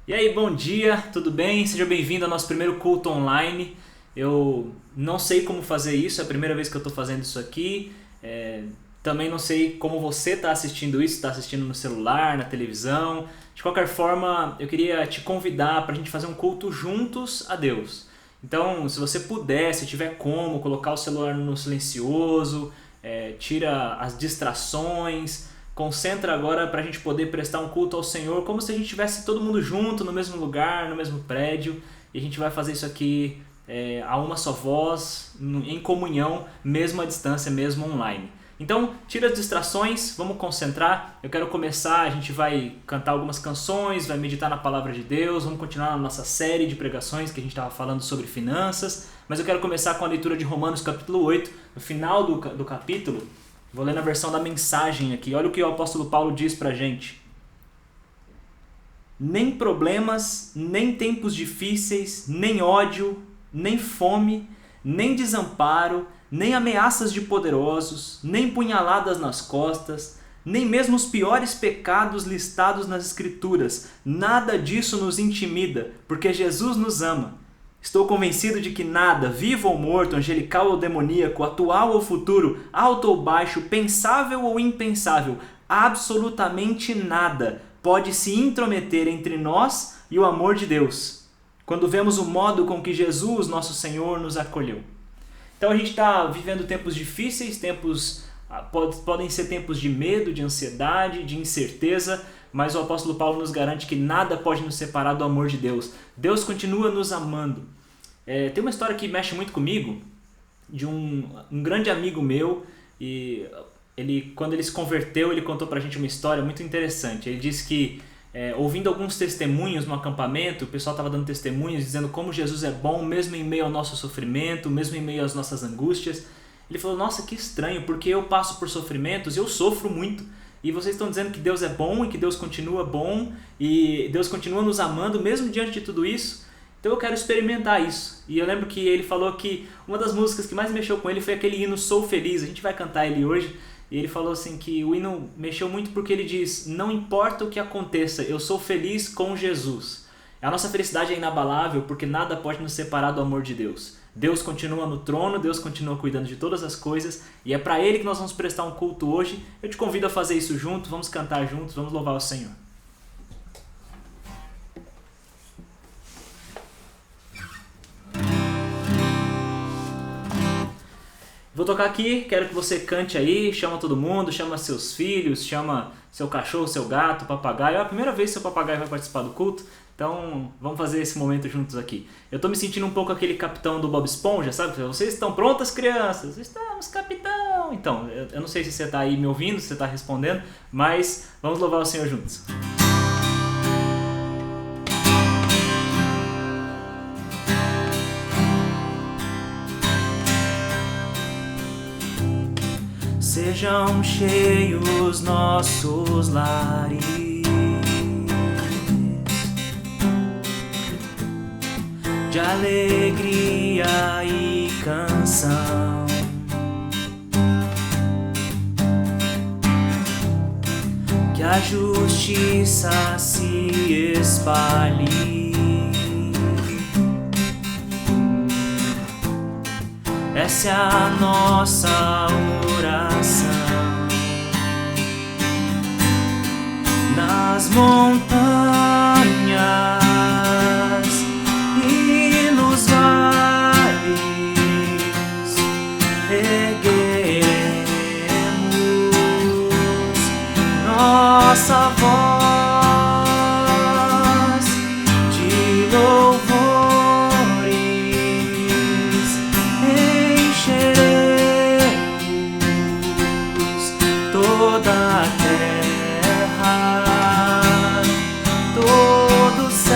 E aí, bom dia, tudo bem? Seja bem-vindo ao nosso primeiro culto online. Eu não sei como fazer isso, é a primeira vez que eu estou fazendo isso aqui. Também não sei como você está assistindo isso, está assistindo no celular, na televisão. De qualquer forma, eu queria te convidar para a gente fazer um culto juntos a Deus. Então, se você puder, se tiver como, colocar o celular no silencioso, tira as distrações. Concentra agora para a gente poder prestar um culto ao Senhor, como se a gente estivesse todo mundo junto, no mesmo lugar, no mesmo prédio. E a gente vai fazer isso aqui a uma só voz, em comunhão, mesmo à distância, mesmo online. Então, tira as distrações, vamos concentrar. Eu quero começar, a gente vai cantar algumas canções, vai meditar na Palavra de Deus, vamos continuar na nossa série de pregações que a gente estava falando sobre finanças. Mas eu quero começar com a leitura de Romanos capítulo 8, no final do capítulo. Vou ler na versão da mensagem aqui. Olha o que o apóstolo Paulo diz pra gente. Nem problemas, nem tempos difíceis, nem ódio, nem fome, nem desamparo, nem ameaças de poderosos, nem punhaladas nas costas, nem mesmo os piores pecados listados nas Escrituras. Nada disso nos intimida, porque Jesus nos ama. Estou convencido de que nada, vivo ou morto, angelical ou demoníaco, atual ou futuro, alto ou baixo, pensável ou impensável, absolutamente nada pode se intrometer entre nós e o amor de Deus, quando vemos o modo com que Jesus, nosso Senhor, nos acolheu. Então a gente está vivendo tempos difíceis, podem ser tempos de medo, de ansiedade, de incerteza, mas o apóstolo Paulo nos garante que nada pode nos separar do amor de Deus. Deus continua nos amando. Tem uma história que mexe muito comigo, de um grande amigo meu, e quando ele se converteu, ele contou pra gente uma história muito interessante. Ele disse que, ouvindo alguns testemunhos no acampamento, o pessoal estava dando testemunhos, dizendo como Jesus é bom, mesmo em meio ao nosso sofrimento, mesmo em meio às nossas angústias. Ele falou, nossa, que estranho, porque eu passo por sofrimentos e eu sofro muito. E vocês estão dizendo que Deus é bom e que Deus continua bom e Deus continua nos amando mesmo diante de tudo isso. Então eu quero experimentar isso. E eu lembro que ele falou que uma das músicas que mais mexeu com ele foi aquele hino Sou Feliz. A gente vai cantar ele hoje. E ele falou assim que o hino mexeu muito porque ele diz, não importa o que aconteça, eu sou feliz com Jesus. A nossa felicidade é inabalável porque nada pode nos separar do amor de Deus. Deus continua no trono, Deus continua cuidando de todas as coisas e é para Ele que nós vamos prestar um culto hoje. Eu te convido a fazer isso junto, vamos cantar juntos, vamos louvar o Senhor. Vou tocar aqui, quero que você cante aí, chama todo mundo, chama seus filhos, chama seu cachorro, seu gato, papagaio. É a primeira vez que seu papagaio vai participar do culto, então vamos fazer esse momento juntos aqui. Eu tô me sentindo um pouco aquele capitão do Bob Esponja, sabe? Vocês estão prontas, crianças? Estamos, capitão! Então, eu não sei se você tá aí me ouvindo, se você tá respondendo, mas vamos louvar o Senhor juntos. Sejam cheios nossos lares de alegria e canção, que a justiça se espalhe. Essa é a nossa oração. Nas montanhas e nos vales ergueremos nossa voz de louvores. Toda a terra, todo o céu.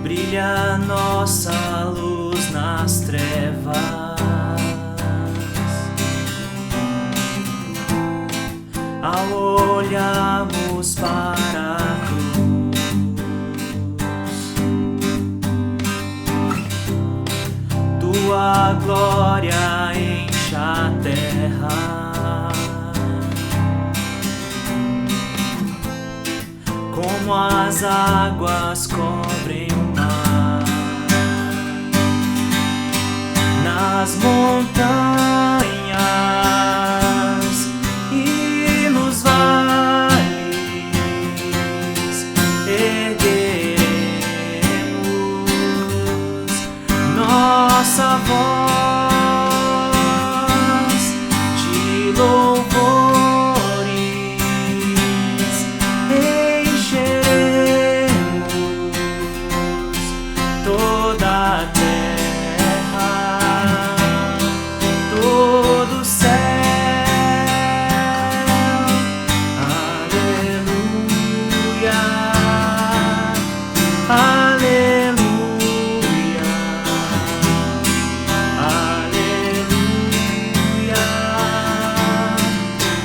Brilha nossa luz nas trevas. Ao olharmos para a cruz, tua glória encha a terra, como as águas cobrem o mar. Nas montanhas e nos vales ergueremos nossa voz de louvores, encheremos toda a terra, todo o céu. Aleluia, aleluia, aleluia,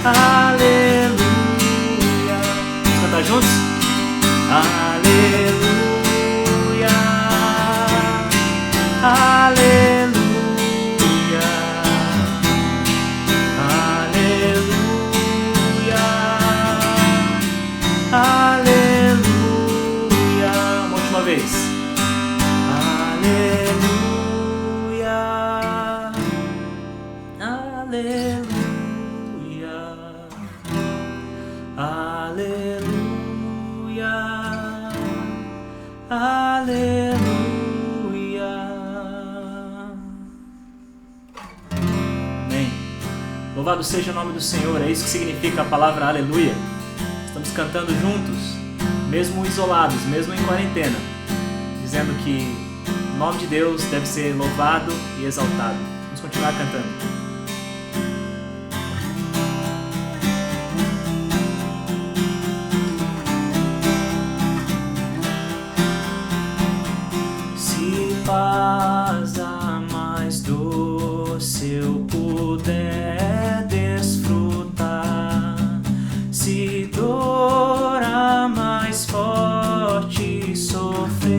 aleluia. Vamos cantar juntos? Aleluia, aleluia, aleluia, aleluia. Uma última vez. Aleluia, aleluia, aleluia, aleluia. Amém. Louvado seja o nome do Senhor. É isso que significa a palavra aleluia. Estamos cantando juntos, mesmo isolados, mesmo em quarentena, dizendo que o nome de Deus deve ser louvado e exaltado. Vamos continuar cantando. Se paz a mais doce eu puder desfrutar, se dor a mais forte sofrer,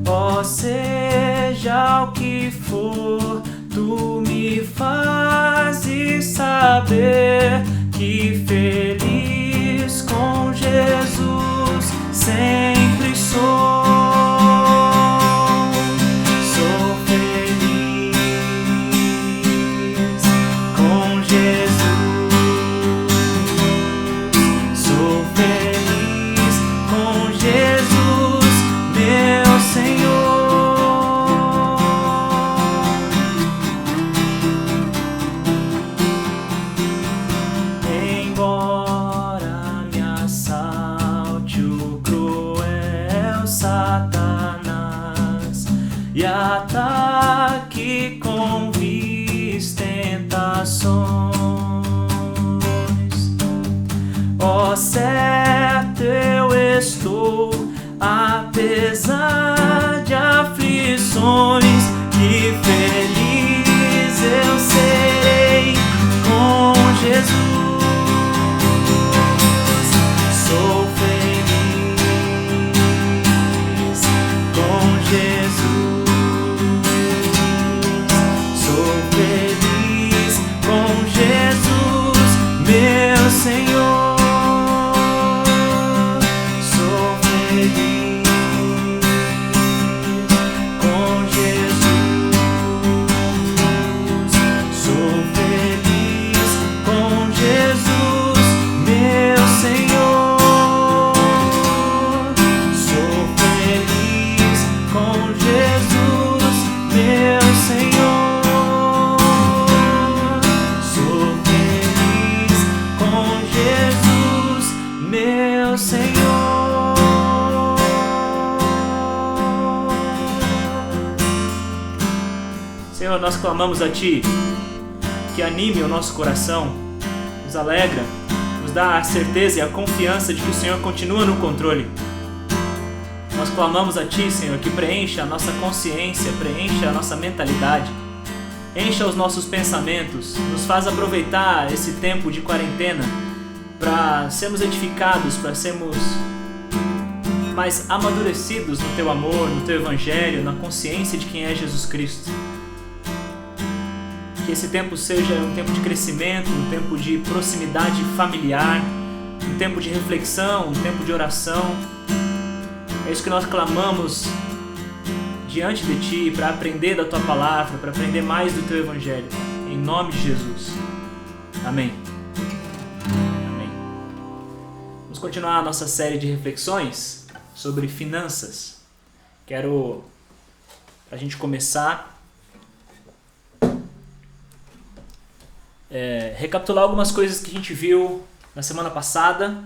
ó seja o que for, tu me fazes saber que feliz com Jesus sempre sou. Sou feliz com Jesus. Sou feliz com Jesus, meu Senhor. Embora me assalte o cruel Satanás e ataque com vis tentações, ó certo eu estou, apesar de aflições, que feliz eu serei com Jesus. Sou feliz com Jesus. Sou feliz com Jesus, meu Senhor. Sou feliz com Jesus. Sou feliz com Jesus, meu Senhor. Sou feliz com Jesus, meu Senhor. Sou feliz com Jesus, meu Senhor. Senhor, nós clamamos a Ti, que anime o nosso coração, nos alegra, nos dá a certeza e a confiança de que o Senhor continua no controle. Nós clamamos a Ti, Senhor, que preencha a nossa consciência, preencha a nossa mentalidade, encha os nossos pensamentos, nos faz aproveitar esse tempo de quarentena para sermos edificados, para sermos mais amadurecidos no Teu amor, no Teu Evangelho, na consciência de quem é Jesus Cristo. Que esse tempo seja um tempo de crescimento, um tempo de proximidade familiar, um tempo de reflexão, um tempo de oração. É isso que nós clamamos diante de Ti, para aprender da Tua Palavra, para aprender mais do Teu Evangelho. Em nome de Jesus. Amém. Amém. Vamos continuar a nossa série de reflexões sobre finanças. Quero, para a gente começar, recapitular algumas coisas que a gente viu na semana passada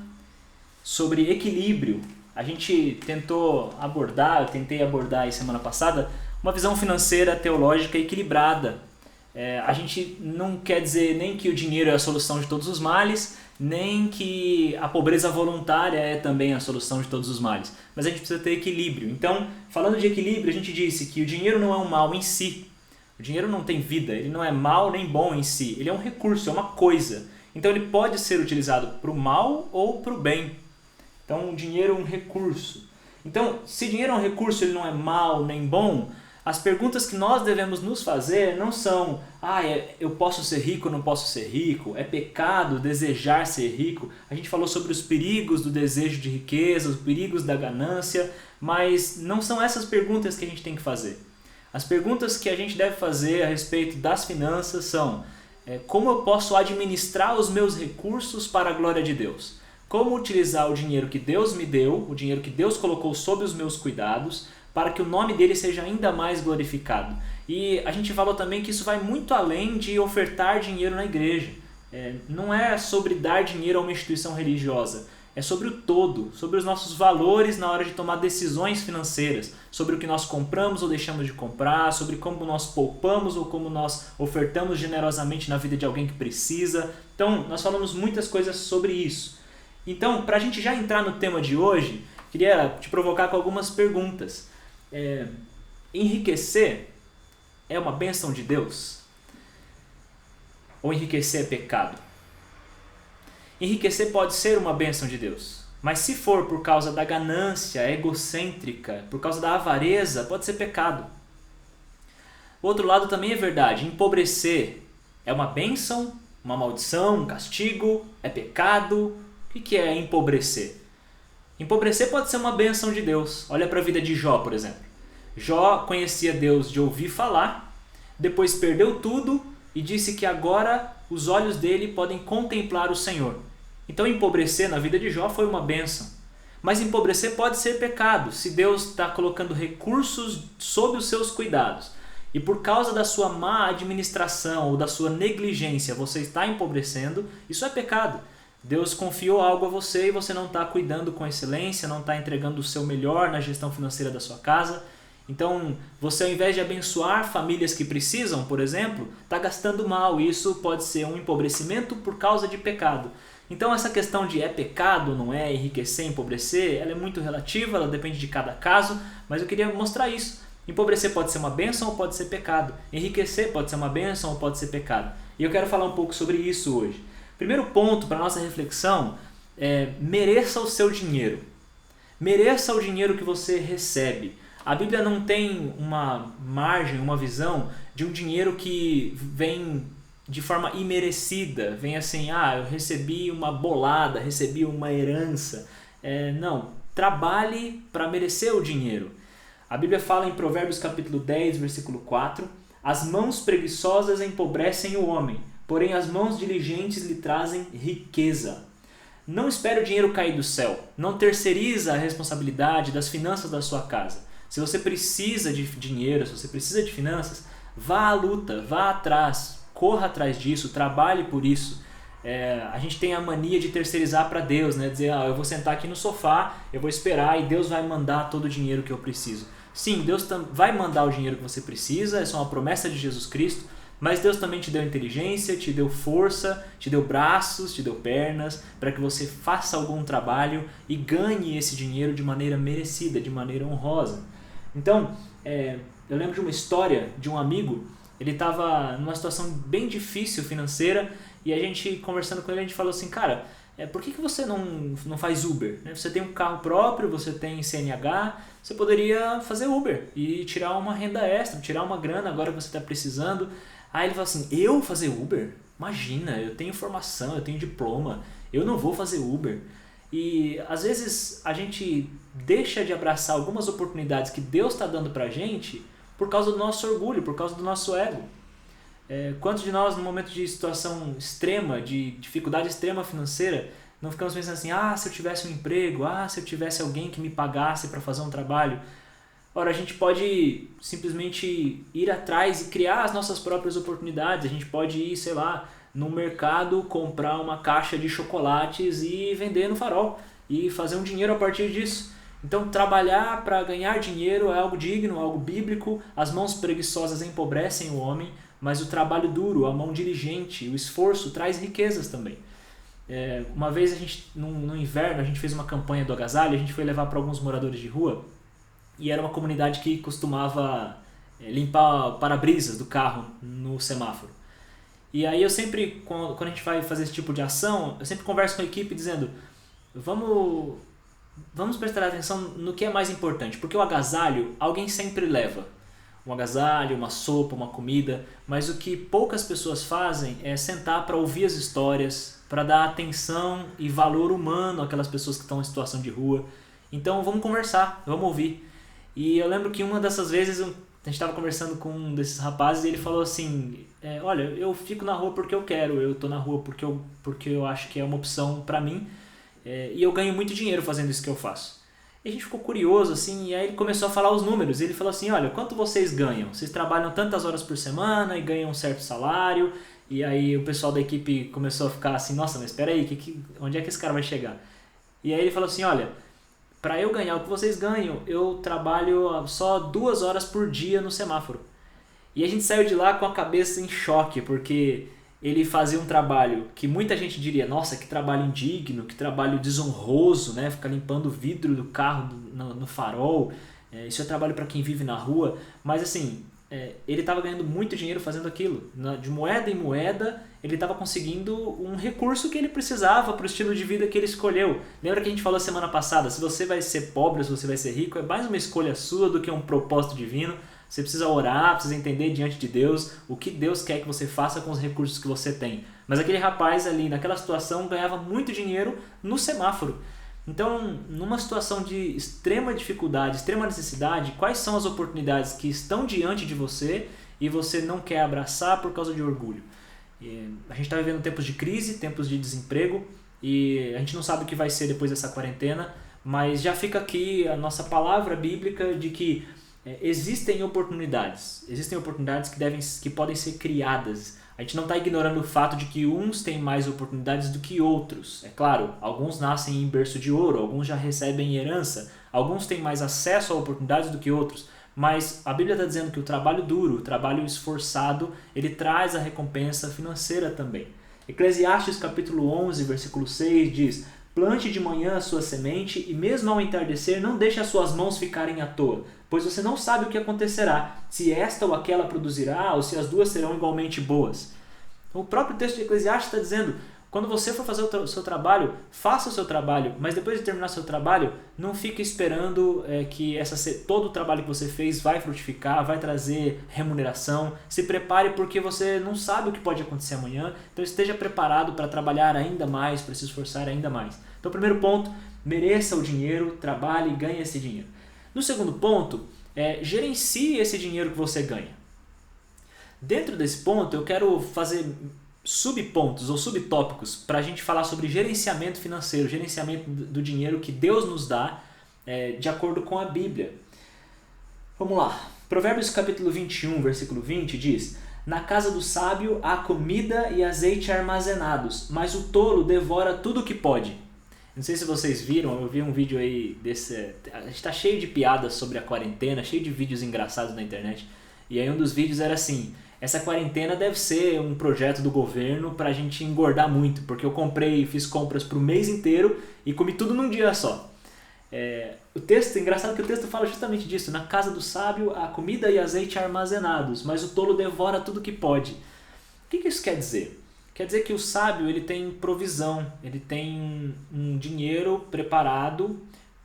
sobre equilíbrio. A gente eu tentei abordar aí semana passada, uma visão financeira teológica equilibrada. A gente não quer dizer nem que o dinheiro é a solução de todos os males, nem que a pobreza voluntária é também a solução de todos os males. Mas a gente precisa ter equilíbrio. Então, falando de equilíbrio, a gente disse que o dinheiro não é um mal em si. O dinheiro não tem vida, ele não é mal nem bom em si. Ele é um recurso, é uma coisa. Então ele pode ser utilizado para o mal ou para o bem. Então, o dinheiro é um recurso. Então, se dinheiro é um recurso, ele não é mal nem bom, as perguntas que nós devemos nos fazer não são eu posso ser rico ou não posso ser rico? É pecado desejar ser rico? A gente falou sobre os perigos do desejo de riqueza, os perigos da ganância, mas não são essas perguntas que a gente tem que fazer. As perguntas que a gente deve fazer a respeito das finanças são: como eu posso administrar os meus recursos para a glória de Deus? Como utilizar o dinheiro que Deus me deu, o dinheiro que Deus colocou sob os meus cuidados, para que o nome dele seja ainda mais glorificado. E a gente falou também que isso vai muito além de ofertar dinheiro na igreja. Não é sobre dar dinheiro a uma instituição religiosa, é sobre o todo, sobre os nossos valores na hora de tomar decisões financeiras, sobre o que nós compramos ou deixamos de comprar, sobre como nós poupamos ou como nós ofertamos generosamente na vida de alguém que precisa. Então, nós falamos muitas coisas sobre isso. Então, para a gente já entrar no tema de hoje, queria te provocar com algumas perguntas. Enriquecer é uma bênção de Deus? Ou enriquecer é pecado? Enriquecer pode ser uma bênção de Deus, mas se for por causa da ganância egocêntrica, por causa da avareza, pode ser pecado. O outro lado também é verdade. Empobrecer é uma bênção, uma maldição, um castigo, é pecado. O que é empobrecer? Empobrecer pode ser uma bênção de Deus. Olha para a vida de Jó, por exemplo. Jó conhecia Deus de ouvir falar, depois perdeu tudo e disse que agora os olhos dele podem contemplar o Senhor. Então empobrecer na vida de Jó foi uma bênção. Mas empobrecer pode ser pecado, se Deus está colocando recursos sob os seus cuidados e por causa da sua má administração ou da sua negligência você está empobrecendo, isso é pecado. Deus confiou algo a você e você não está cuidando com excelência, não está entregando o seu melhor na gestão financeira da sua casa. Então, você ao invés de abençoar famílias que precisam, por exemplo, está gastando mal. Isso pode ser um empobrecimento por causa de pecado. Então, essa questão de é pecado, não é, enriquecer, empobrecer, ela é muito relativa, ela depende de cada caso, mas eu queria mostrar isso. Empobrecer pode ser uma bênção ou pode ser pecado. Enriquecer pode ser uma bênção ou pode ser pecado. E eu quero falar um pouco sobre isso hoje. Primeiro ponto para a nossa reflexão é: mereça o seu dinheiro. Mereça o dinheiro que você recebe. A Bíblia não tem uma margem, uma visão de um dinheiro que vem de forma imerecida, vem assim, eu recebi uma bolada, recebi uma herança. Não, trabalhe para merecer o dinheiro. A Bíblia fala em Provérbios capítulo 10, versículo 4, as mãos preguiçosas empobrecem o homem, porém as mãos diligentes lhe trazem riqueza. Não espere o dinheiro cair do céu, não terceiriza a responsabilidade das finanças da sua casa. Se você precisa de dinheiro, se você precisa de finanças, vá à luta, vá atrás, corra atrás disso, trabalhe por isso. A gente tem a mania de terceirizar para Deus, né? Dizer, eu vou sentar aqui no sofá, eu vou esperar e Deus vai mandar todo o dinheiro que eu preciso. Sim, Deus vai mandar o dinheiro que você precisa, essa é uma promessa de Jesus Cristo, mas Deus também te deu inteligência, te deu força, te deu braços, te deu pernas, para que você faça algum trabalho e ganhe esse dinheiro de maneira merecida, de maneira honrosa. Então, eu lembro de uma história de um amigo, ele estava numa situação bem difícil financeira e a gente, conversando com ele, a gente falou assim, cara, por que você não faz Uber? Né? Você tem um carro próprio, você tem CNH, você poderia fazer Uber e tirar uma renda extra, tirar uma grana agora que você está precisando. Aí ele fala assim, eu fazer Uber? Imagina, eu tenho formação, eu tenho diploma, eu não vou fazer Uber. E às vezes a gente deixa de abraçar algumas oportunidades que Deus está dando pra gente por causa do nosso orgulho, por causa do nosso ego. Quantos de nós, no momento de situação extrema, de dificuldade extrema financeira, não ficamos pensando assim, se eu tivesse um emprego, se eu tivesse alguém que me pagasse para fazer um trabalho. Ora, a gente pode simplesmente ir atrás e criar as nossas próprias oportunidades. A gente pode ir, sei lá, no mercado, comprar uma caixa de chocolates e vender no farol e fazer um dinheiro a partir disso. Então, trabalhar para ganhar dinheiro é algo digno, algo bíblico. As mãos preguiçosas empobrecem o homem, mas o trabalho duro, a mão diligente, o esforço traz riquezas também. Uma vez, no inverno, a gente fez uma campanha do agasalho, a gente foi levar para alguns moradores de rua e era uma comunidade que costumava limpar para-brisas do carro no semáforo. E aí eu sempre, quando a gente vai fazer esse tipo de ação, eu sempre converso com a equipe dizendo, vamos prestar atenção no que é mais importante, porque o agasalho alguém sempre leva. Um agasalho, uma sopa, uma comida, mas o que poucas pessoas fazem é sentar para ouvir as histórias, para dar atenção e valor humano àquelas pessoas que estão em situação de rua. Então vamos conversar, vamos ouvir. E eu lembro que uma dessas vezes a gente estava conversando com um desses rapazes e ele falou assim, olha, eu fico na rua porque eu quero, eu estou na rua porque eu acho que é uma opção para mim e eu ganho muito dinheiro fazendo isso que eu faço. E a gente ficou curioso assim, e aí ele começou a falar os números. Ele falou assim, olha, quanto vocês ganham? Vocês trabalham tantas horas por semana e ganham um certo salário. E aí o pessoal da equipe começou a ficar assim, nossa, mas espera aí, onde é que esse cara vai chegar? E aí ele falou assim, olha, para eu ganhar o que vocês ganham, eu trabalho só 2 horas por dia no semáforo. E a gente saiu de lá com a cabeça em choque, porque ele fazia um trabalho que muita gente diria, nossa, que trabalho indigno, que trabalho desonroso, né? Ficar limpando o vidro do carro no farol, isso é trabalho para quem vive na rua. Mas assim, ele estava ganhando muito dinheiro fazendo aquilo. De moeda em moeda, ele estava conseguindo um recurso que ele precisava para o estilo de vida que ele escolheu. Lembra que a gente falou semana passada, se você vai ser pobre ou se você vai ser rico, é mais uma escolha sua do que um propósito divino. Você precisa orar, precisa entender diante de Deus o que Deus quer que você faça com os recursos que você tem. Mas aquele rapaz ali, naquela situação, ganhava muito dinheiro no semáforo. Então, numa situação de extrema dificuldade, extrema necessidade, quais são as oportunidades que estão diante de você e você não quer abraçar por causa de orgulho? A gente está vivendo tempos de crise, tempos de desemprego e a gente não sabe o que vai ser depois dessa quarentena, mas já fica aqui a nossa palavra bíblica de que existem oportunidades que podem ser criadas. A gente não está ignorando o fato de que uns têm mais oportunidades do que outros. É claro, alguns nascem em berço de ouro, alguns já recebem herança, alguns têm mais acesso a oportunidades do que outros. Mas a Bíblia está dizendo que o trabalho duro, o trabalho esforçado, ele traz a recompensa financeira também. Eclesiastes capítulo 11, versículo 6 diz: plante de manhã a sua semente e mesmo ao entardecer não deixe as suas mãos ficarem à toa, pois você não sabe o que acontecerá, se esta ou aquela produzirá ou se as duas serão igualmente boas. O próprio texto de Eclesiastes está dizendo, quando você for fazer o seu trabalho, faça o seu trabalho, mas depois de terminar seu trabalho, não fique esperando que todo o trabalho que você fez vai frutificar, vai trazer remuneração. Se prepare porque você não sabe o que pode acontecer amanhã, então esteja preparado para trabalhar ainda mais, para se esforçar ainda mais. Então, primeiro ponto, mereça o dinheiro, trabalhe e ganhe esse dinheiro. No segundo ponto, gerencie esse dinheiro que você ganha. Dentro desse ponto, eu quero fazer subpontos ou subtópicos para a gente falar sobre gerenciamento financeiro, gerenciamento do dinheiro que Deus nos dá de acordo com a Bíblia. Vamos lá. Provérbios capítulo 21, versículo 20 diz: na casa do sábio há comida e azeite armazenados, mas o tolo devora tudo o que pode. Não sei se vocês viram, eu vi um vídeo aí desse... A gente tá cheio de piadas sobre a quarentena, cheio de vídeos engraçados na internet. E aí um dos vídeos era assim: essa quarentena deve ser um projeto do governo pra gente engordar muito, porque eu fiz compras pro mês inteiro e comi tudo num dia só. O texto, engraçado que o texto fala justamente disso: na casa do sábio há comida e azeite armazenados, mas o tolo devora tudo que pode. O que isso quer dizer? Quer dizer que o sábio ele tem provisão, ele tem um dinheiro preparado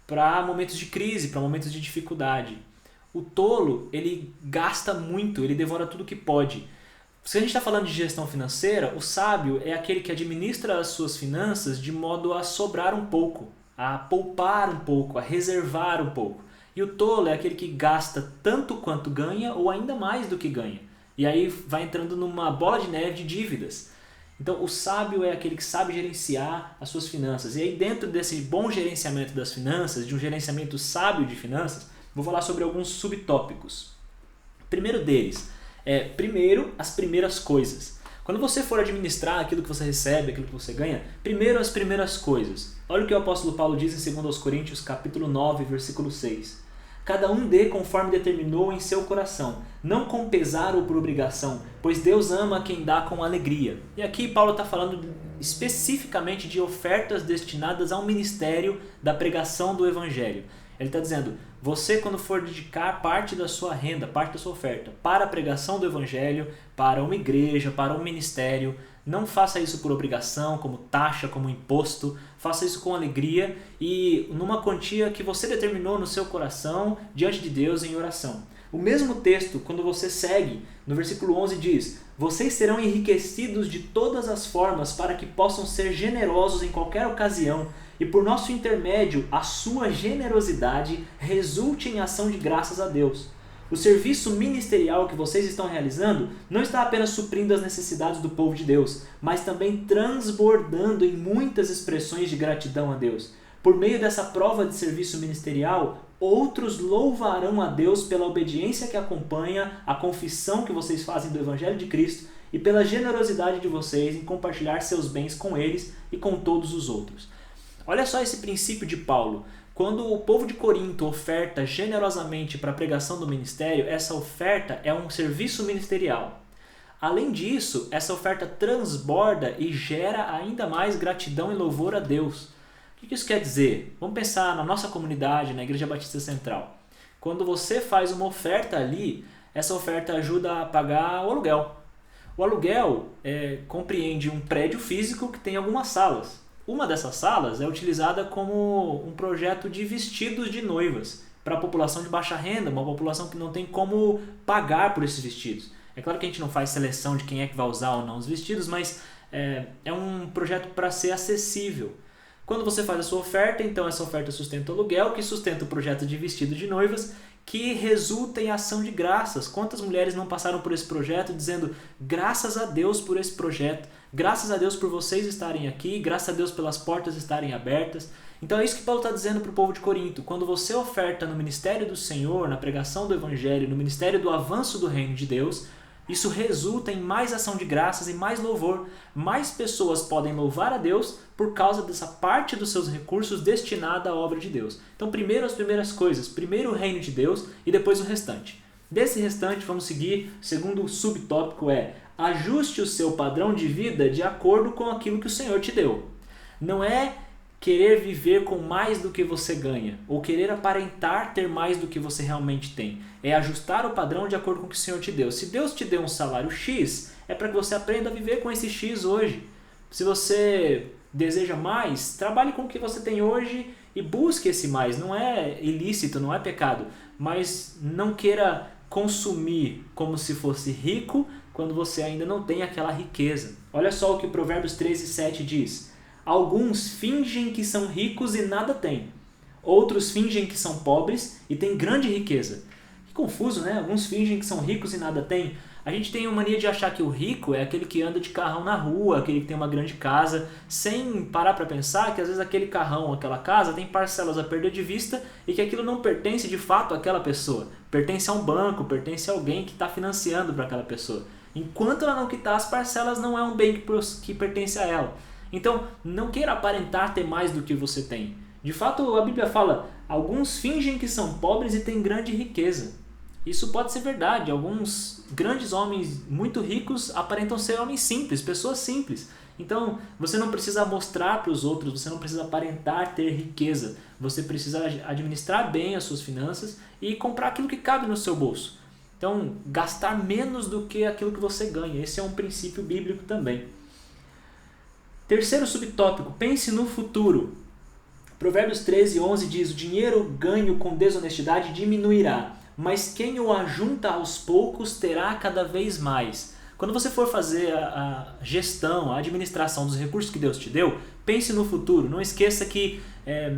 para momentos de crise, para momentos de dificuldade. O tolo, ele gasta muito, ele devora tudo que pode. Se a gente está falando de gestão financeira, o sábio é aquele que administra as suas finanças de modo a sobrar um pouco, a poupar um pouco, a reservar um pouco. E o tolo é aquele que gasta tanto quanto ganha ou ainda mais do que ganha. E aí vai entrando numa bola de neve de dívidas. Então o sábio é aquele que sabe gerenciar as suas finanças. E aí dentro desse bom gerenciamento das finanças, de um gerenciamento sábio de finanças, vou falar sobre alguns subtópicos. Primeiro deles é, as primeiras coisas. Quando você for administrar aquilo que você recebe, aquilo que você ganha, primeiro as primeiras coisas. Olha o que o apóstolo Paulo diz em 2 Coríntios capítulo 9, versículo 6. Cada um dê conforme determinou em seu coração, não com pesar ou por obrigação, pois Deus ama quem dá com alegria. E aqui Paulo está falando especificamente de ofertas destinadas ao ministério da pregação do Evangelho. Ele está dizendo, você quando for dedicar parte da sua renda, parte da sua oferta, para a pregação do Evangelho, para uma igreja, para um ministério, não faça isso por obrigação, como taxa, como imposto. Faça isso com alegria e numa quantia que você determinou no seu coração, diante de Deus em oração. O mesmo texto, quando você segue, no versículo 11 diz, vocês serão enriquecidos de todas as formas para que possam ser generosos em qualquer ocasião e por nosso intermédio a sua generosidade resulte em ação de graças a Deus. O serviço ministerial que vocês estão realizando não está apenas suprindo as necessidades do povo de Deus, mas também transbordando em muitas expressões de gratidão a Deus. Por meio dessa prova de serviço ministerial, outros louvarão a Deus pela obediência que acompanha a confissão que vocês fazem do Evangelho de Cristo e pela generosidade de vocês em compartilhar seus bens com eles e com todos os outros. Olha só esse princípio de Paulo. Quando o povo de Corinto oferta generosamente para a pregação do ministério, essa oferta é um serviço ministerial. Além disso, essa oferta transborda e gera ainda mais gratidão e louvor a Deus. O que isso quer dizer? Vamos pensar na nossa comunidade, na Igreja Batista Central. Quando você faz uma oferta ali, essa oferta ajuda a pagar o aluguel. O aluguel compreende um prédio físico que tem algumas salas. Uma dessas salas é utilizada como um projeto de vestidos de noivas para a população de baixa renda, uma população que não tem como pagar por esses vestidos. É claro que a gente não faz seleção de quem é que vai usar ou não os vestidos, mas é um projeto para ser acessível. Quando você faz a sua oferta, então essa oferta sustenta o aluguel, que sustenta o projeto de vestido de noivas, que resulta em ação de graças. Quantas mulheres não passaram por esse projeto dizendo graças a Deus por esse projeto, graças a Deus por vocês estarem aqui, graças a Deus pelas portas estarem abertas. Então é isso que Paulo está dizendo para o povo de Corinto. Quando você oferta no ministério do Senhor, na pregação do Evangelho, no ministério do avanço do reino de Deus, isso resulta em mais ação de graças e mais louvor. Mais pessoas podem louvar a Deus por causa dessa parte dos seus recursos destinada à obra de Deus. Então primeiro as primeiras coisas, primeiro o reino de Deus e depois o restante. Desse restante vamos seguir, o segundo subtópico é ajuste o seu padrão de vida de acordo com aquilo que o Senhor te deu. Não é querer viver com mais do que você ganha, ou querer aparentar ter mais do que você realmente tem. É ajustar o padrão de acordo com o que o Senhor te deu. Se Deus te deu um salário X, é para que você aprenda a viver com esse X hoje. Se você deseja mais, trabalhe com o que você tem hoje e busque esse mais. Não é ilícito, não é pecado, mas não queira consumir como se fosse rico quando você ainda não tem aquela riqueza. Olha só o que o Provérbios 13:7 diz. Alguns fingem que são ricos e nada têm. Outros fingem que são pobres e têm grande riqueza. Que confuso, né? Alguns fingem que são ricos e nada têm. A gente tem a mania de achar que o rico é aquele que anda de carrão na rua, aquele que tem uma grande casa, sem parar para pensar que às vezes aquele carrão, aquela casa tem parcelas a perder de vista e que aquilo não pertence de fato àquela pessoa. Pertence a um banco, pertence a alguém que está financiando para aquela pessoa. Enquanto ela não quitar as parcelas, não é um bem que pertence a ela. Então, não queira aparentar ter mais do que você tem. De fato, a Bíblia fala, alguns fingem que são pobres e têm grande riqueza. Isso pode ser verdade. Alguns grandes homens muito ricos aparentam ser homens simples, pessoas simples. Então, você não precisa mostrar para os outros, você não precisa aparentar ter riqueza. Você precisa administrar bem as suas finanças e comprar aquilo que cabe no seu bolso. Então, gastar menos do que aquilo que você ganha. Esse é um princípio bíblico também. Terceiro subtópico, pense no futuro. Provérbios 13:11 diz: o dinheiro ganho com desonestidade diminuirá, mas quem o ajunta aos poucos terá cada vez mais. Quando você for fazer a gestão, a administração dos recursos que Deus te deu, pense no futuro. Não esqueça que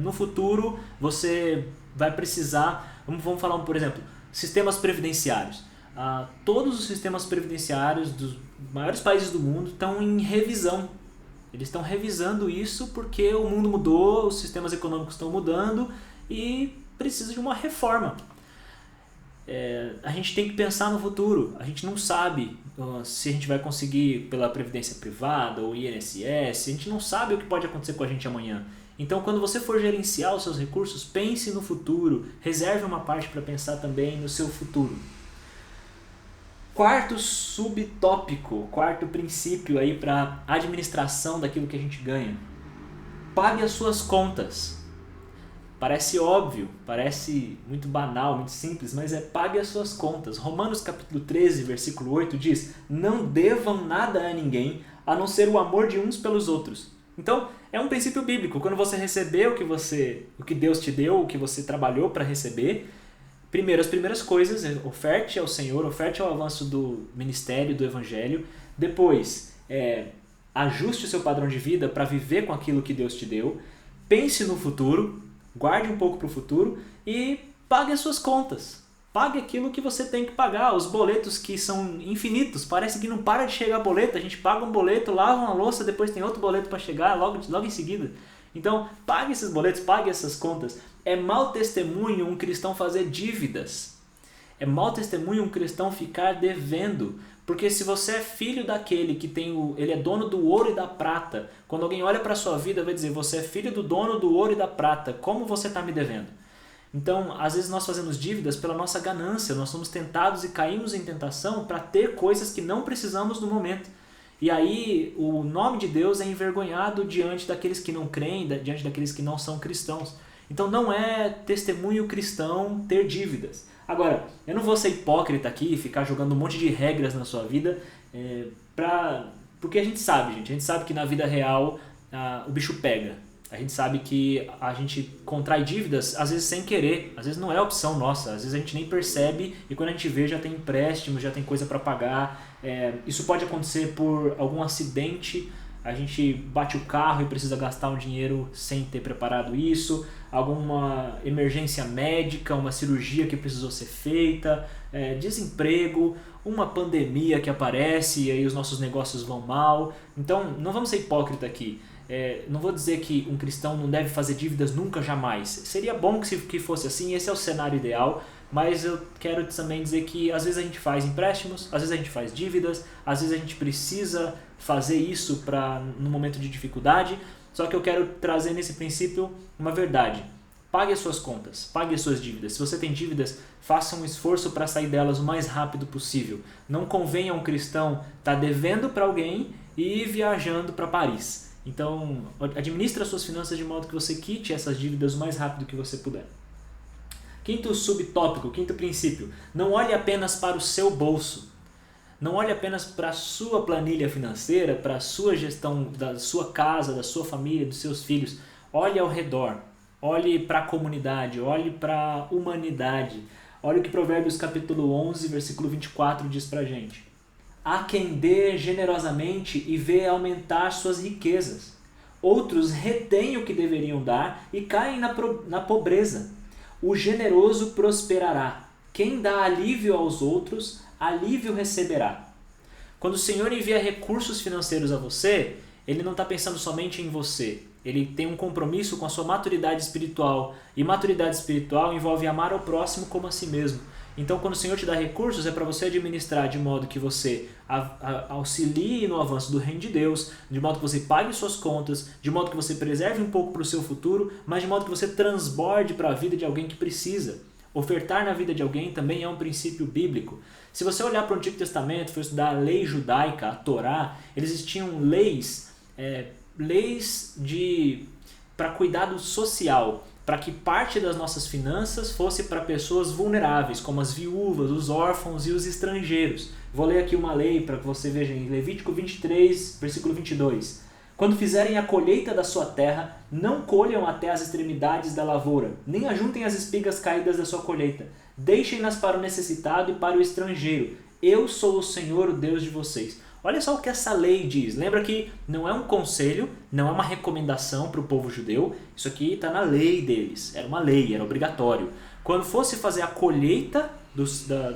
no futuro você vai precisar, vamos falar por exemplo, sistemas previdenciários. Todos os sistemas previdenciários dos maiores países do mundo estão em revisão. Eles estão revisando isso porque o mundo mudou, os sistemas econômicos estão mudando e precisa de uma reforma. A gente tem que pensar no futuro. A gente não sabe se a gente vai conseguir pela previdência privada ou INSS, a gente não sabe o que pode acontecer com a gente amanhã. Então, quando você for gerenciar os seus recursos, pense no futuro, reserve uma parte para pensar também no seu futuro. Quarto subtópico, quarto princípio aí para administração daquilo que a gente ganha. Pague as suas contas. Parece óbvio, parece muito banal, muito simples, mas pague as suas contas. Romanos capítulo 13, versículo 8 diz: não devam nada a ninguém, a não ser o amor de uns pelos outros. Então, é um princípio bíblico. Quando você receber o que Deus te deu, o que você trabalhou para receber, primeiro, as primeiras coisas, oferte ao Senhor, oferte ao avanço do ministério, do evangelho. Depois, ajuste o seu padrão de vida para viver com aquilo que Deus te deu. Pense no futuro, guarde um pouco para o futuro e pague as suas contas. Pague aquilo que você tem que pagar, os boletos que são infinitos. Parece que não para de chegar boleto, a gente paga um boleto, lava uma louça, depois tem outro boleto para chegar logo em seguida. Então, pague esses boletos, pague essas contas. É mau testemunho um cristão fazer dívidas. É mau testemunho um cristão ficar devendo. Porque se você é filho daquele que ele é dono do ouro e da prata, quando alguém olha para a sua vida vai dizer: você é filho do dono do ouro e da prata, como você está me devendo? Então, às vezes nós fazemos dívidas pela nossa ganância, nós somos tentados e caímos em tentação para ter coisas que não precisamos no momento. E aí o nome de Deus é envergonhado diante daqueles que não creem, diante daqueles que não são cristãos. Então não é testemunho cristão ter dívidas. Agora, eu não vou ser hipócrita aqui e ficar jogando um monte de regras na sua vida, porque a gente sabe que na vida real o bicho pega. A gente sabe que a gente contrai dívidas, às vezes sem querer, às vezes não é opção nossa, às vezes a gente nem percebe e quando a gente vê já tem empréstimo, já tem coisa para pagar. Isso pode acontecer por algum acidente, a gente bate o carro e precisa gastar um dinheiro sem ter preparado isso, alguma emergência médica, uma cirurgia que precisou ser feita, desemprego, uma pandemia que aparece e aí os nossos negócios vão mal. Então não vamos ser hipócritas aqui. Não vou dizer que um cristão não deve fazer dívidas nunca, jamais. Seria bom que fosse assim, esse é o cenário ideal, mas eu quero também dizer que às vezes a gente faz empréstimos, às vezes a gente faz dívidas, às vezes a gente precisa fazer isso no momento de dificuldade, só que eu quero trazer nesse princípio uma verdade. Pague as suas contas, pague as suas dívidas. Se você tem dívidas, faça um esforço para sair delas o mais rápido possível. Não convém a um cristão estar devendo para alguém e ir viajando para Paris. Então, administre as suas finanças de modo que você quite essas dívidas o mais rápido que você puder. Quinto subtópico, quinto princípio. Não olhe apenas para o seu bolso. Não olhe apenas para a sua planilha financeira, para a sua gestão da sua casa, da sua família, dos seus filhos. Olhe ao redor. Olhe para a comunidade. Olhe para a humanidade. Olhe o que Provérbios capítulo 11, versículo 24 diz para a gente. Há quem dê generosamente e vê aumentar suas riquezas. Outros retêm o que deveriam dar e caem na pobreza. O generoso prosperará. Quem dá alívio aos outros, alívio receberá. Quando o Senhor envia recursos financeiros a você, Ele não está pensando somente em você. Ele tem um compromisso com a sua maturidade espiritual. E maturidade espiritual envolve amar ao próximo como a si mesmo. Então, quando o Senhor te dá recursos, é para você administrar de modo que você auxilie no avanço do reino de Deus, de modo que você pague suas contas, de modo que você preserve um pouco para o seu futuro, mas de modo que você transborde para a vida de alguém que precisa. Ofertar na vida de alguém também é um princípio bíblico. Se você olhar para o Antigo Testamento, for estudar a lei judaica, a Torá, eles tinham leis para cuidado social, para que parte das nossas finanças fosse para pessoas vulneráveis, como as viúvas, os órfãos e os estrangeiros. Vou ler aqui uma lei para que você veja em Levítico 23, versículo 22. Quando fizerem a colheita da sua terra, não colham até as extremidades da lavoura, nem ajuntem as espigas caídas da sua colheita. Deixem-nas para o necessitado e para o estrangeiro. Eu sou o Senhor, o Deus de vocês. Olha só o que essa lei diz. Lembra que não é um conselho, não é uma recomendação para o povo judeu. Isso aqui está na lei deles. Era uma lei, era obrigatório. Quando fosse fazer a colheita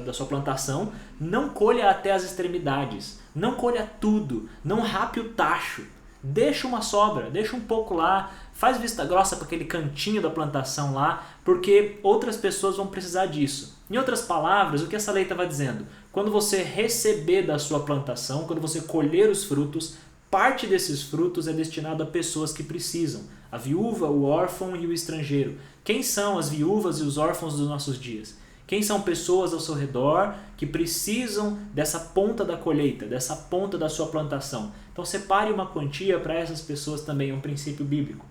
da sua plantação, não colha até as extremidades. Não colha tudo. Não rape o tacho. Deixa uma sobra, deixa um pouco lá, faz vista grossa para aquele cantinho da plantação lá, porque outras pessoas vão precisar disso. Em outras palavras, o que essa lei estava dizendo? Quando você receber da sua plantação, quando você colher os frutos, parte desses frutos é destinado a pessoas que precisam. A viúva, o órfão e o estrangeiro. Quem são as viúvas e os órfãos dos nossos dias? Quem são pessoas ao seu redor que precisam dessa ponta da colheita, dessa ponta da sua plantação? Então separe uma quantia para essas pessoas também, é um princípio bíblico.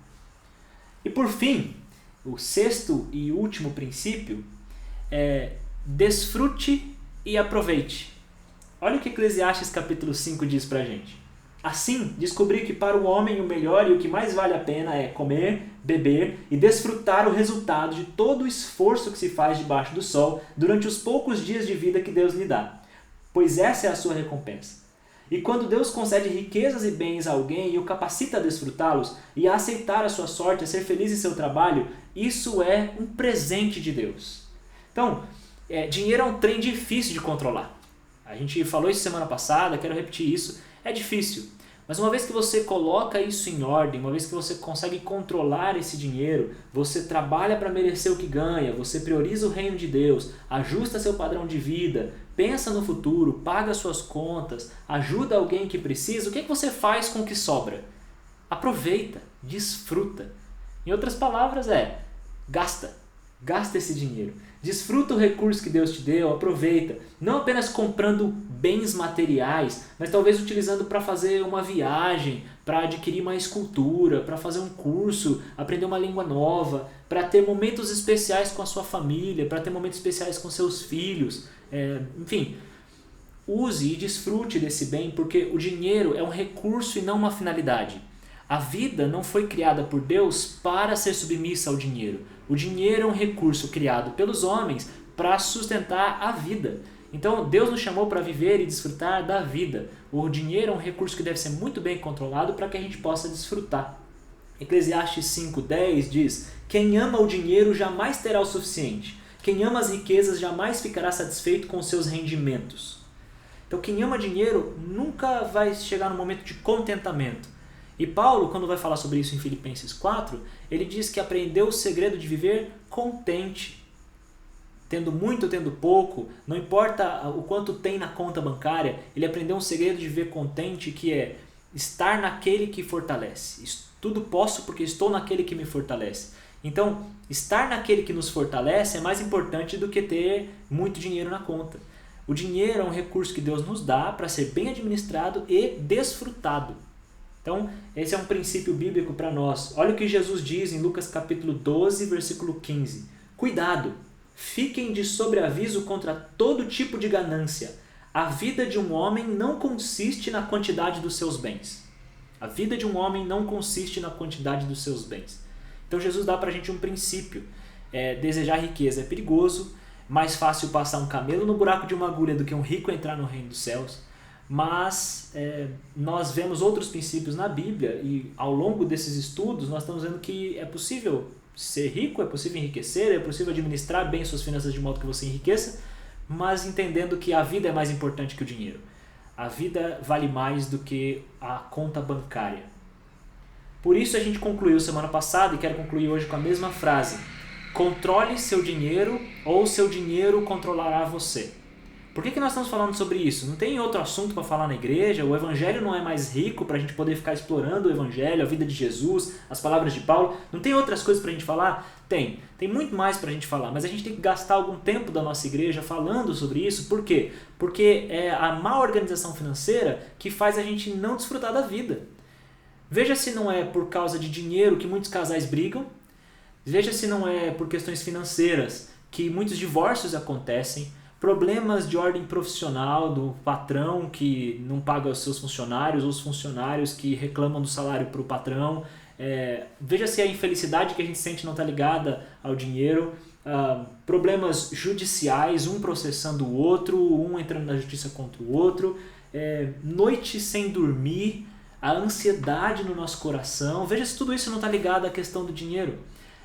E por fim, o sexto e último princípio é desfrute e aproveite. Olha o que Eclesiastes capítulo 5 diz pra gente. Assim, descobri que para o homem o melhor e o que mais vale a pena é comer, beber e desfrutar o resultado de todo o esforço que se faz debaixo do sol durante os poucos dias de vida que Deus lhe dá, pois essa é a sua recompensa. E quando Deus concede riquezas e bens a alguém e o capacita a desfrutá-los e a aceitar a sua sorte, a ser feliz em seu trabalho, isso é um presente de Deus. Então, dinheiro é um trem difícil de controlar. A gente falou isso semana passada, quero repetir isso. É difícil, mas uma vez que você coloca isso em ordem, uma vez que você consegue controlar esse dinheiro, você trabalha para merecer o que ganha, você prioriza o reino de Deus, ajusta seu padrão de vida, pensa no futuro, paga suas contas, ajuda alguém que precisa, o que você faz com o que sobra? Aproveita, desfruta. Em outras palavras gasta esse dinheiro. Desfruta o recurso que Deus te deu, aproveita. Não apenas comprando bens materiais, mas talvez utilizando para fazer uma viagem, para adquirir uma escultura, para fazer um curso, aprender uma língua nova, para ter momentos especiais com a sua família, para ter momentos especiais com seus filhos. Enfim, use e desfrute desse bem, porque o dinheiro é um recurso e não uma finalidade. A vida não foi criada por Deus para ser submissa ao dinheiro. O dinheiro é um recurso criado pelos homens para sustentar a vida. Então Deus nos chamou para viver e desfrutar da vida. O dinheiro é um recurso que deve ser muito bem controlado para que a gente possa desfrutar. Eclesiastes 5:10 diz: quem ama o dinheiro jamais terá o suficiente. Quem ama as riquezas jamais ficará satisfeito com seus rendimentos. Então quem ama dinheiro nunca vai chegar no momento de contentamento. E Paulo, quando vai falar sobre isso em Filipenses 4, ele diz que aprendeu o segredo de viver contente. Tendo muito, tendo pouco, não importa o quanto tem na conta bancária, ele aprendeu um segredo de viver contente, que é estar naquele que fortalece. Tudo posso porque estou naquele que me fortalece. Então, estar naquele que nos fortalece é mais importante do que ter muito dinheiro na conta. O dinheiro é um recurso que Deus nos dá para ser bem administrado e desfrutado. Então, esse é um princípio bíblico para nós. Olha o que Jesus diz em Lucas capítulo 12, versículo 15. Cuidado, fiquem de sobreaviso contra todo tipo de ganância. A vida de um homem não consiste na quantidade dos seus bens. A vida de um homem não consiste na quantidade dos seus bens. Então, Jesus dá para a gente um princípio. Desejar riqueza é perigoso, mais fácil passar um camelo no buraco de uma agulha do que um rico entrar no reino dos céus. Mas nós vemos outros princípios na Bíblia e ao longo desses estudos nós estamos vendo que é possível ser rico, é possível enriquecer, é possível administrar bem suas finanças de modo que você enriqueça, mas entendendo que a vida é mais importante que o dinheiro. A vida vale mais do que a conta bancária. Por isso a gente concluiu semana passada e quero concluir hoje com a mesma frase. Controle seu dinheiro ou seu dinheiro controlará você. Por que nós estamos falando sobre isso? Não tem outro assunto para falar na igreja? O evangelho não é mais rico para a gente poder ficar explorando o evangelho, a vida de Jesus, as palavras de Paulo? Não tem outras coisas para a gente falar? Tem muito mais para a gente falar, mas a gente tem que gastar algum tempo da nossa igreja falando sobre isso. Por quê? Porque é a má organização financeira que faz a gente não desfrutar da vida. Veja se não é por causa de dinheiro que muitos casais brigam, veja se não é por questões financeiras que muitos divórcios acontecem. problemas de ordem profissional do patrão que não paga os seus funcionários, ou os funcionários que reclamam do salário para o patrão. Veja se a infelicidade que a gente sente não está ligada ao dinheiro. Problemas judiciais, um processando o outro, um entrando na justiça contra o outro, noite sem dormir, a ansiedade no nosso coração. Veja se tudo isso não está ligado à questão do dinheiro.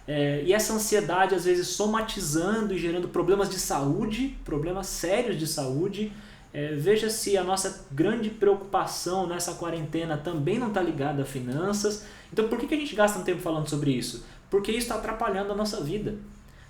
E essa ansiedade às vezes somatizando e gerando problemas de saúde, problemas sérios de saúde. Veja se a nossa grande preocupação nessa quarentena também não está ligada a finanças. Então por que a gente gasta um tempo falando sobre isso? Porque isso está atrapalhando a nossa vida.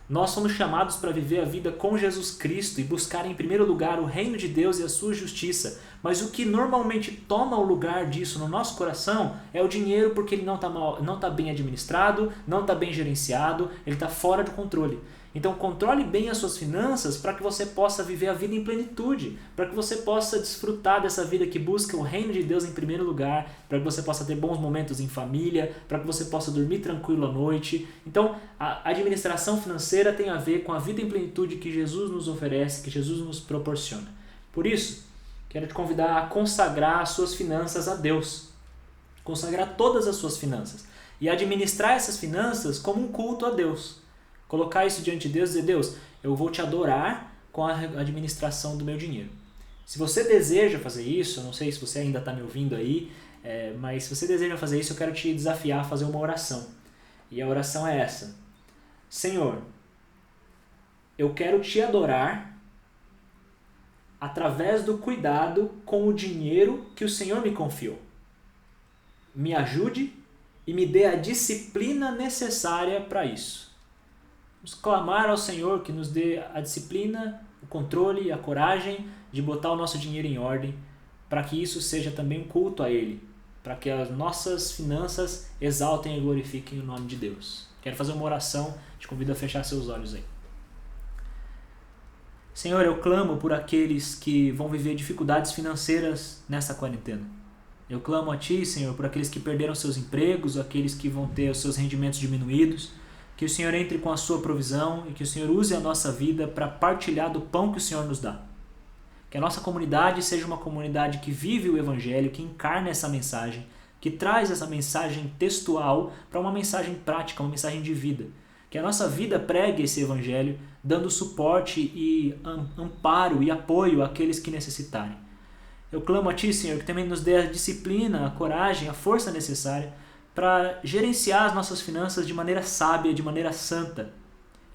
Nós somos chamados para viver a vida com Jesus Cristo e buscar em primeiro lugar o reino de Deus e a sua justiça. Mas o que normalmente toma o lugar disso no nosso coração é o dinheiro, porque ele não está bem administrado, não está bem gerenciado, ele está fora de controle. Então controle bem as suas finanças para que você possa viver a vida em plenitude, para que você possa desfrutar dessa vida que busca o reino de Deus em primeiro lugar, para que você possa ter bons momentos em família, para que você possa dormir tranquilo à noite. Então a administração financeira tem a ver com a vida em plenitude que Jesus nos oferece, que Jesus nos proporciona. Por isso, quero te convidar a consagrar as suas finanças a Deus, consagrar todas as suas finanças e administrar essas finanças como um culto a Deus. Colocar isso diante de Deus e dizer: Deus, eu vou te adorar com a administração do meu dinheiro. Se você deseja fazer isso, eu não sei se você ainda está me ouvindo aí, mas se você deseja fazer isso, eu quero te desafiar a fazer uma oração. E a oração é essa: Senhor, eu quero te adorar através do cuidado com o dinheiro que o Senhor me confiou. Me ajude e me dê a disciplina necessária para isso. Vamos clamar ao Senhor que nos dê a disciplina, o controle e a coragem de botar o nosso dinheiro em ordem, para que isso seja também um culto a Ele, para que as nossas finanças exaltem e glorifiquem o nome de Deus. Quero fazer uma oração, te convido a fechar seus olhos aí. Senhor, eu clamo por aqueles que vão viver dificuldades financeiras nessa quarentena. Eu clamo a Ti, Senhor, por aqueles que perderam seus empregos, aqueles que vão ter os seus rendimentos diminuídos. Que o Senhor entre com a sua provisão e que o Senhor use a nossa vida para partilhar do pão que o Senhor nos dá. Que a nossa comunidade seja uma comunidade que vive o Evangelho, que encarna essa mensagem, que traz essa mensagem textual para uma mensagem prática, uma mensagem de vida. Que a nossa vida pregue esse Evangelho, dando suporte e amparo e apoio àqueles que necessitarem. Eu clamo a Ti, Senhor, que também nos dê a disciplina, a coragem, a força necessária para gerenciar as nossas finanças de maneira sábia, de maneira santa.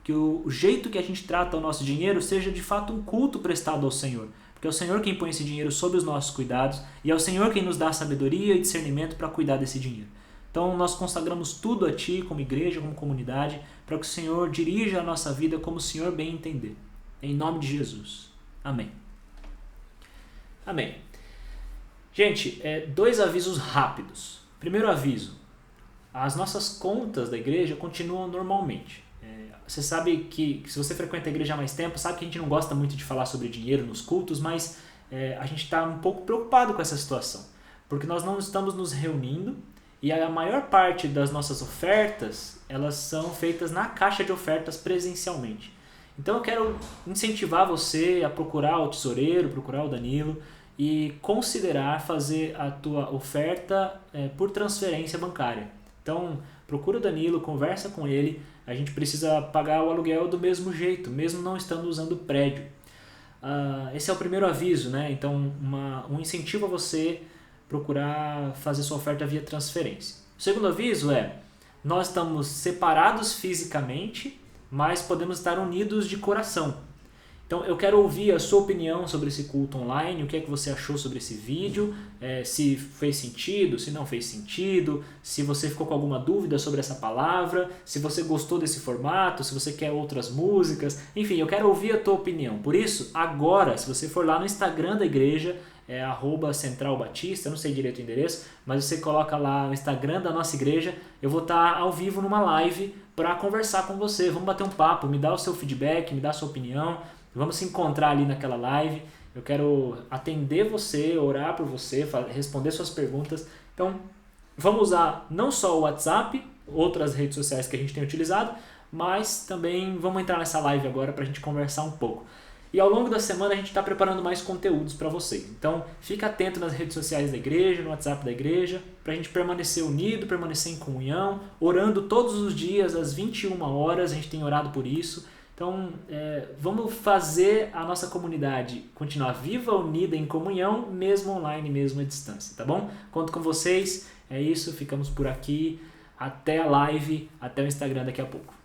Que o jeito que a gente trata o nosso dinheiro seja de fato um culto prestado ao Senhor. Porque é o Senhor quem põe esse dinheiro sob os nossos cuidados e é o Senhor quem nos dá sabedoria e discernimento para cuidar desse dinheiro. Então nós consagramos tudo a Ti, como igreja, como comunidade, para que o Senhor dirija a nossa vida como o Senhor bem entender. Em nome de Jesus. Amém. Amém. Gente, 2 avisos rápidos. Primeiro aviso: as nossas contas da igreja continuam normalmente. Você sabe que se você frequenta a igreja há mais tempo, sabe que a gente não gosta muito de falar sobre dinheiro nos cultos, mas a gente está um pouco preocupado com essa situação, porque nós não estamos nos reunindo e a maior parte das nossas ofertas, elas são feitas na caixa de ofertas presencialmente. Então eu quero incentivar você a procurar o tesoureiro, procurar o Danilo e considerar fazer a tua oferta por transferência bancária. Então, procura o Danilo, conversa com ele. A gente precisa pagar o aluguel do mesmo jeito, mesmo não estando usando o prédio. Esse é o primeiro aviso, né? Então, um incentivo a você procurar fazer sua oferta via transferência. O segundo aviso nós estamos separados fisicamente, mas podemos estar unidos de coração. Então eu quero ouvir a sua opinião sobre esse culto online, o que é que você achou sobre esse vídeo, se fez sentido, se não fez sentido, se você ficou com alguma dúvida sobre essa palavra, se você gostou desse formato, se você quer outras músicas, enfim, eu quero ouvir a tua opinião. Por isso, agora, se você for lá no Instagram da igreja, @centralbatista, eu não sei direito o endereço, mas você coloca lá o Instagram da nossa igreja, eu vou estar ao vivo numa live para conversar com você, vamos bater um papo, me dá o seu feedback, me dá a sua opinião. Vamos se encontrar ali naquela live. Eu quero atender você, orar por você, responder suas perguntas. Então, vamos usar não só o WhatsApp, outras redes sociais que a gente tem utilizado, mas também vamos entrar nessa live agora para a gente conversar um pouco. E ao longo da semana a gente está preparando mais conteúdos para vocês. Então fica atento nas redes sociais da igreja, no WhatsApp da igreja, para a gente permanecer unido, permanecer em comunhão, orando todos os dias às 21 horas, a gente tem orado por isso. Então vamos fazer a nossa comunidade continuar viva, unida, em comunhão, mesmo online, mesmo à distância, tá bom? Conto com vocês, é isso, ficamos por aqui, até a live, até o Instagram daqui a pouco.